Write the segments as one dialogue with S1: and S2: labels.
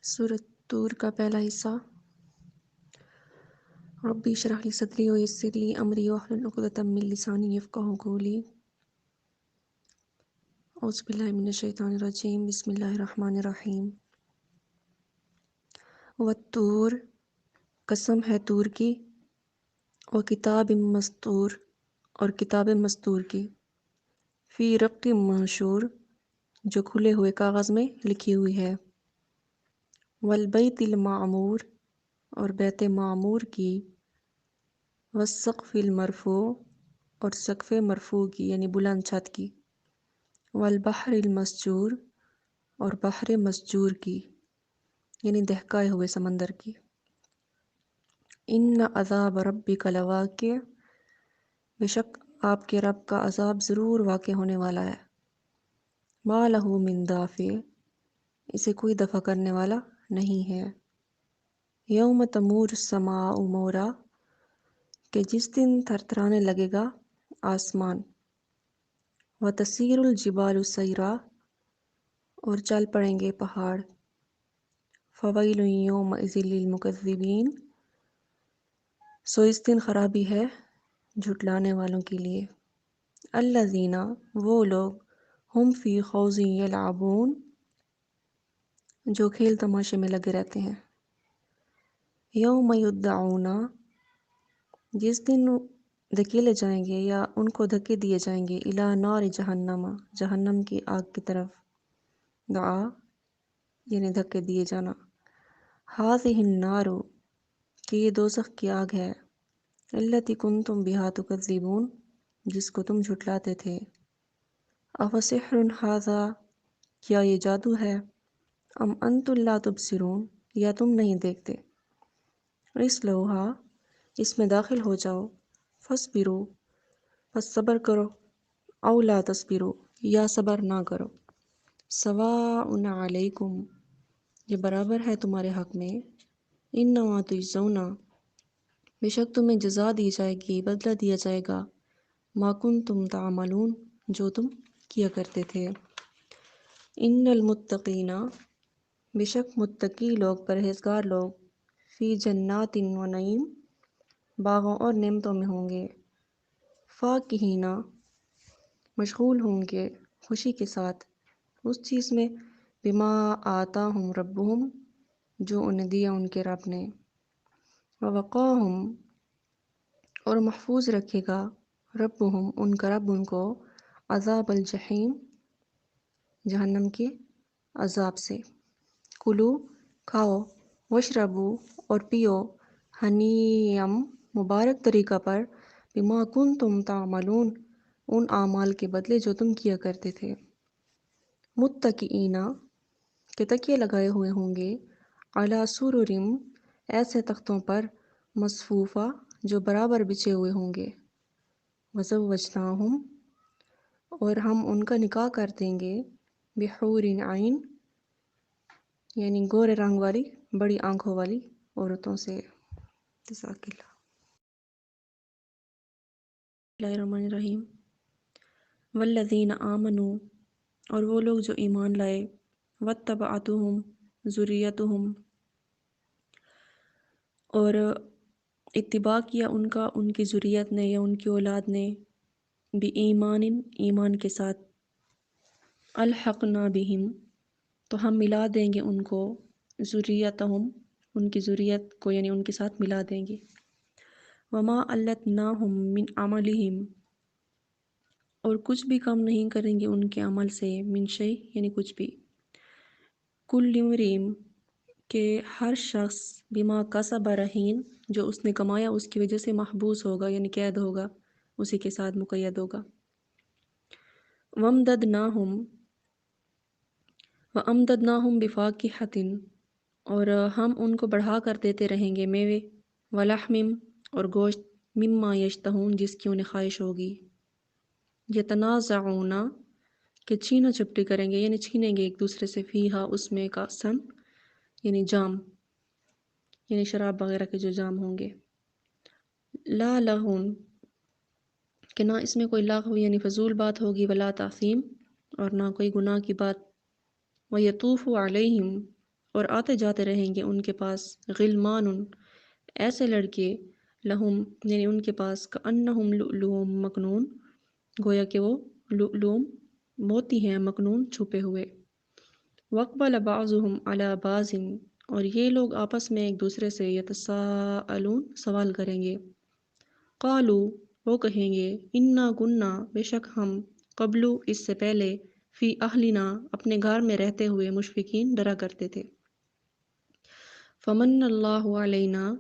S1: سورۃ طور کا پہلا حصہ۔ ربی اشرح لی صدری ویسر لی امری واحلل عقدۃ من لسانی یفقہوا قولی۔ اعوذ باللہ من الشیطان الرجیم، بسم اللہ الرحمن الرحیم۔ والطور، قسم ہے طور کی، وکتاب مسطور، اور کتاب مسطور کی، فی رق منشور، جو کھلے ہوئے کاغذ میں لکھی ہوئی ہے، والبیت المعمور، اور بیت معمور کی، والسقف المرفوع، اور سقف مرفوع کی یعنی بلند چھت کی، والبحر المسجور، اور بحر مسجور کی یعنی دہکائے ہوئے سمندر کی۔ ان عذاب ربک لواقع، بے شک آپ کے رب کا عذاب ضرور واقع ہونے والا ہے۔ ما لہ من دافع، اسے کوئی دفع کرنے والا نہیں ہے۔ یوم تمور السماء مورا، کہ جس دن تھرتھرانے لگے گا آسمان، وتسیر الجبال سیرا، اور چل پڑیں گے پہاڑ، فویل یومئذ للمکذبین، سو اس دن خرابی ہے جھٹلانے والوں کے لیے۔ الذین، وہ لوگ، ہم فی خوض یلعبون، جو کھیل تماشے میں لگے رہتے ہیں۔ یوم یدعون، جس دن دھکیلے جائیں گے یا ان کو دھکے دیے جائیں گے، الی نار جہنم، جہنم کی آگ کی طرف، دعا یعنی دھکے دیے جانا۔ ہذہ النار، کہ یہ دوزخ کی آگ ہے، التی کنتم بہا تکذبون، جس کو تم جھٹلاتے تھے۔ افسحر ھذا، کیا یہ جادو ہے، ام انتم لا تبصرون، یا تم نہیں دیکھتے۔ اصلوھا، اس میں داخل ہو جاؤ، فاصبروا، پس صبر کرو، او لا تصبروا، یا صبر نہ کرو، سواء علیکم، یہ برابر ہے تمہارے حق میں، انما تجزون، بے شک تمہیں جزا دی جائے گی، بدلہ دیا جائے گا، ما کنتم تعملون، جو تم کیا کرتے تھے۔ ان المتقین، بے شک متقی لوگ، پرہیزگار لوگ، فی جنات و نعیم، باغوں اور نعمتوں میں ہوں گے، فاکہین، مشغول ہوں گے خوشی کے ساتھ اس چیز میں، بما آتاہم ربہم، جو انہیں دیا ان کے رب نے، ووقاہم، اور محفوظ رکھے گا، ربہم، ان کا رب ان کو، عذاب الجحیم، جہنم کے عذاب سے۔ کلو، کھاؤ، وشربو، اور پیو، ہنیم، مبارک طریقہ پر، بما کنتم تعملون، ان اعمال کے بدلے جو تم کیا کرتے تھے۔ متکئین، کہ تکیے لگائے ہوئے ہوں گے، علی سرر، ایسے تختوں پر، مصفوفہ، جو برابر بچھے ہوئے ہوں گے، وزوجناہم، اور ہم ان کا نکاح کر دیں گے، بحور عین، یعنی گورے رنگ والی بڑی آنکھوں والی عورتوں سے۔ جزاک اللہ۔ بسم اللہ الرحمن الرحیم۔ والذین آمنوا، اور وہ لوگ جو ایمان لائے، واتبعتہم ذریتہم، اور اتباع کیا ان کا ان کی ذریت نے یا ان کی اولاد نے، بِایمان، ایمان کے ساتھ، الحقنا بہم، تو ہم ملا دیں گے ان کو، ذریتہم، ان کی ذریت کو یعنی ان کے ساتھ ملا دیں گے، وما التناہم من عملہم، اور کچھ بھی کم نہیں کریں گے ان کے عمل سے، من شیء یعنی کچھ بھی، کل امرئ، کہ ہر شخص، بما کسب رہین، جو اس نے کمایا اس کی وجہ سے محبوس ہوگا یعنی قید ہوگا، اسی کے ساتھ مقید ہوگا۔ وَأَمْدَدْنَاهُمْ بِفَاكِهَةٍ، اور ہم ان کو بڑھا کر دیتے رہیں گے میوے، وَلَحْمٍ، اور گوشت، مما یشتہون، جس کی انہیں خواہش ہوگی، یتنازعون، کہ چھینا چھپٹی کریں گے یعنی چھینیں گے ایک دوسرے سے، فیہا، اس میں، کأساً یعنی جام، یعنی شراب وغیرہ کے جو جام ہوں گے، لا لہون، کہ نہ اس میں کوئی لغو یعنی فضول بات ہوگی، ولا تاثیم، اور نہ کوئی گناہ کی بات، وَيَطُوفُ عَلَيْهِمْ، اور آتے جاتے رہیں گے ان کے پاس غلمان ایسے لڑکے لہم یعنی ان کے پاس کأنہم لؤلؤ مکنون گویا کہ وہ لؤلؤ موتی ہیں مکنون چھپے ہوئے وَأَقْبَلَ بَعْضُهُمْ عَلَى بَعْضٍ اور یہ لوگ آپس میں ایک دوسرے سے یتساءلون سوال کریں گے قالوا وہ کہیں گے انا کننا بے شک ہم قبلو اس سے پہلے فی اہلنا اپنے گھر میں رہتے ہوئے مشفقین ڈرا کرتے تھے فمن اللہ علینا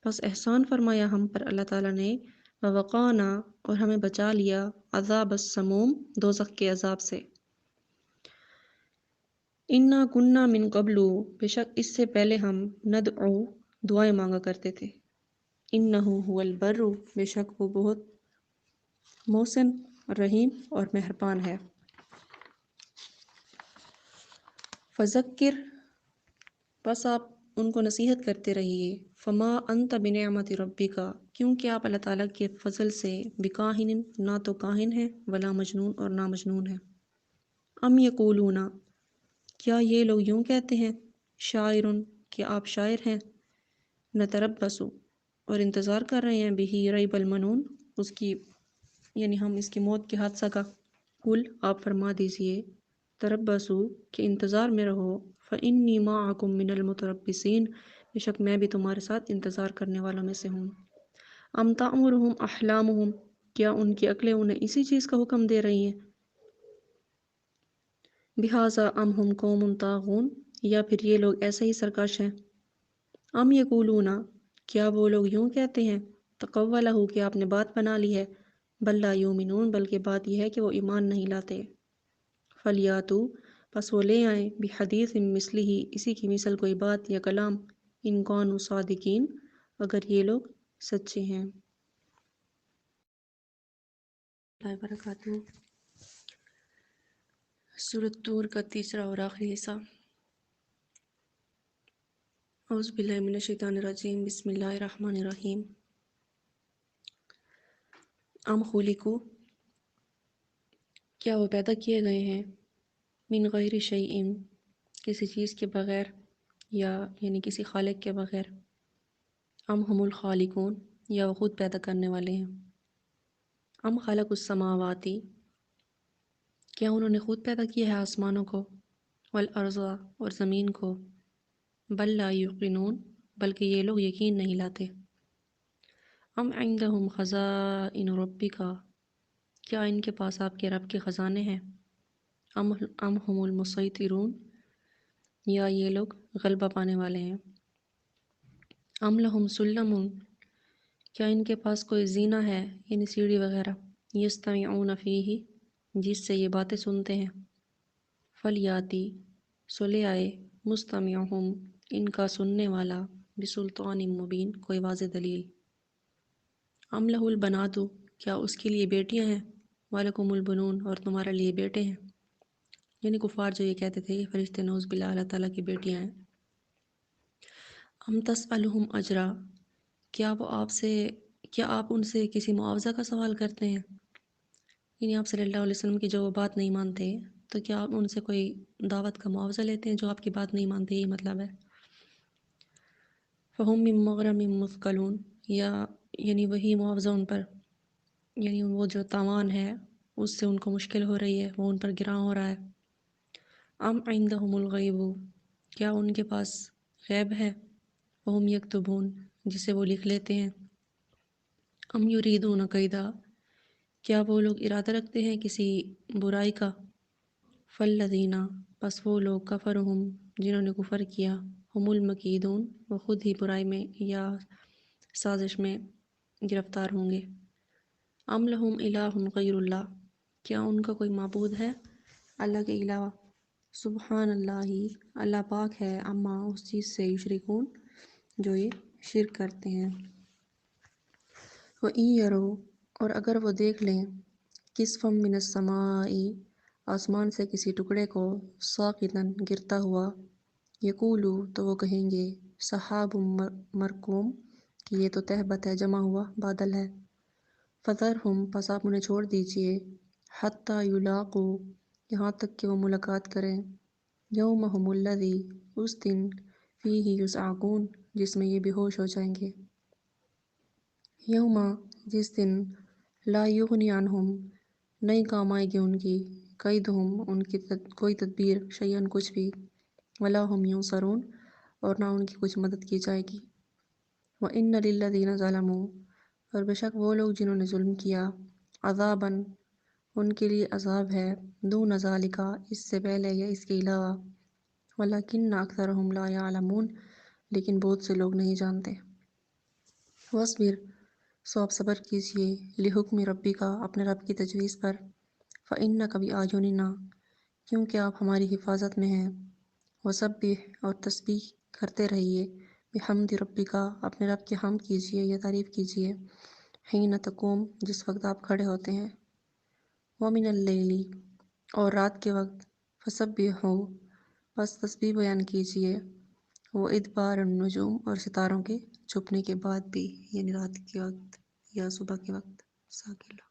S1: پس احسان فرمایا ہم پر اللہ تعالیٰ نے ووقانا اور ہمیں بچا لیا عذاب السموم دوزخ کے عذاب سے انا کننا من قبلو بے شک اس سے پہلے ہم ندعو دعائیں مانگا کرتے تھے انہو هو البر بے شک وہ بہت محسن رحیم اور مہربان ہے فذکر بس آپ ان کو نصیحت کرتے رہیے فما انت بنعمت ربک کیونکہ آپ اللہ تعالیٰ کے فضل سے بکاہن نہ تو کاہن ہے ولا مجنون اور نہ مجنون ہے ام یقولون کیا یہ لوگ یوں کہتے ہیں شاعر کہ آپ شاعر ہیں نتربص اور انتظار کر رہے ہیں بہی ریب المنون اس کی یعنی ہم اس کی موت کے حادثہ کا قل آپ فرما دیجئے تربصوا کہ انتظار میں رہو فإنی معکم من المتربصین بے شک میں بھی تمہارے ساتھ انتظار کرنے والوں میں سے ہوں ام تأمرہم احلامہم کیا ان کی عقلیں انہیں اسی چیز کا حکم دے رہی ہیں بہذا ام ہم قوم طاغون یا پھر یہ لوگ ایسے ہی سرکش ہیں ام یقولون کیا وہ لوگ یوں کہتے ہیں تقولہ کہ آپ نے بات بنا لی ہے بل لا یؤمنون بلکہ بات یہ ہے کہ وہ ایمان نہیں لاتے فلیاتو پس وہ لے آئیں بحدیث مثلہ اسی کی مثل کوئی بات یا کلام ان کانوا صادقین اگر یہ لوگ سچے ہیں اللہ وبرکاتہ سورۃ طور کا تیسرا اور آخری حصہ اعوذ باللہ من الشیطان الرجیم بسم اللہ الرحمن الرحیم ام خلقوا کیا وہ پیدا کیے گئے ہیں من غیر شیء کسی چیز کے بغیر یا یعنی کسی خالق کے بغیر ام ہم الخالقون یا وہ خود پیدا کرنے والے ہیں ام خلق السماواتی کیا انہوں نے خود پیدا کیا ہے آسمانوں کو والارض اور زمین کو بل لا یوقنون بلکہ یہ لوگ یقین نہیں لاتے ام عندہم خزائن ربک کیا ان کے پاس آپ کے رب کے خزانے ہیں ام ہم المسیطرون یا یہ لوگ غلبہ پانے والے ہیں ام لہم سلم کیا ان کے پاس کوئی زینہ ہے یعنی سیڑھی وغیرہ یستمعون فیہ جس سے یہ باتیں سنتے ہیں فلیاتی سو لے آئے مستمعہم ان کا سننے والا بسلطان مبین کوئی واضح دلیل ام لہ البنات کیا اس کے لیے بیٹیاں ہیں وَلَكُمُ البنون اور تمہارے لیے بیٹے ہیں یعنی کفار جو یہ کہتے تھے یہ فرشتے نعوذ باللہ اللہ تعالیٰ کی بیٹیاں ہیں ام تسألہم اجرا کیا آپ ان سے کسی معاوضہ کا سوال کرتے ہیں یعنی آپ صلی اللہ علیہ وسلم کی جو وہ بات نہیں مانتے تو کیا آپ ان سے کوئی دعوت کا معاوضہ لیتے ہیں جو آپ کی بات نہیں مانتے یہ مطلب ہے فہم من مغرم مثقلون یا یعنی وہی معاوضہ ان پر یعنی وہ جو تاوان ہے اس سے ان کو مشکل ہو رہی ہے وہ ان پر گراں ہو رہا ہے ام عندہم الغیب کیا ان کے پاس غیب ہے وہم یکتبون جسے وہ لکھ لیتے ہیں ام یریدون کیدا کیا وہ لوگ ارادہ رکھتے ہیں کسی برائی کا فالذین پس وہ لوگ کفرہم جنہوں نے کفر کیا ہم المکیدون وہ خود ہی برائی میں یا سازش میں گرفتار ہوں گے ام لہم الہ غیر اللہ کیا ان کا کوئی معبود ہے اللہ کے علاوہ سبحان اللہ اللہ پاک ہے اما اس چیز سے یشرکون جو یہ شرک کرتے ہیں وَإِن يَرَوْا اور اگر وہ دیکھ لیں کسفا من السماء آسمان سے کسی ٹکڑے کو ساقطاً گرتا ہوا یقولو تو وہ کہیں گے سحاب مرکوم کہ یہ تو تہبت ہے جمع ہوا بادل ہے فذرہم پس آپ انہیں چھوڑ دیجئے حتی یلاقو یہاں تک کہ وہ ملاقات کریں یومہم الذی اس دن فیہ یصعقون جس میں یہ بے ہوش ہو جائیں گے، یوما جس دن لا یغنی عنہم نہیں کام آئے گی ان کی، قیدہم ان کی کوئی تدبیر، شیئن کچھ بھی، ولا ہم ینصرون اور نہ ان کی کچھ مدد کی جائے گی۔ وَإِنَّ لِلَّذِينَ ظَلَمُوا اور بے شک وہ لوگ جنہوں نے ظلم کیا، عذاباً ان کے لیے عذاب ہے، دون ذالک اس سے پہلے یا اس کے علاوہ، وَلَكِنَّ أَكْثَرَهُمْ لَا يَعْلَمُونَ لیکن بہت سے لوگ نہیں جانتے۔ وَاصْبِرْ سو آپ صبر کیجئے، لحکم ربی کا اپنے رب کی تجویز پر، فَإِنَّكَ بِأَعْيُنِنَا کیونکہ آپ ہماری حفاظت میں ہیں، وَسَبِّحْ اور تسبیح کرتے رہیے، بحمد ربی کا اپنے رب کی حمد کیجئے یا تعریف کیجئے، حین تقوم جس وقت آپ کھڑے ہوتے ہیں، وَمِنَ اللیل اور رات کے وقت، فسبحوا بس تسبیح بیان کیجئے، وَإِدْبَارَ النُّجُومِ اور ستاروں کے چھپنے کے بعد بھی، یعنی رات کے وقت یا صبح کے وقت۔ جزاک اللہ۔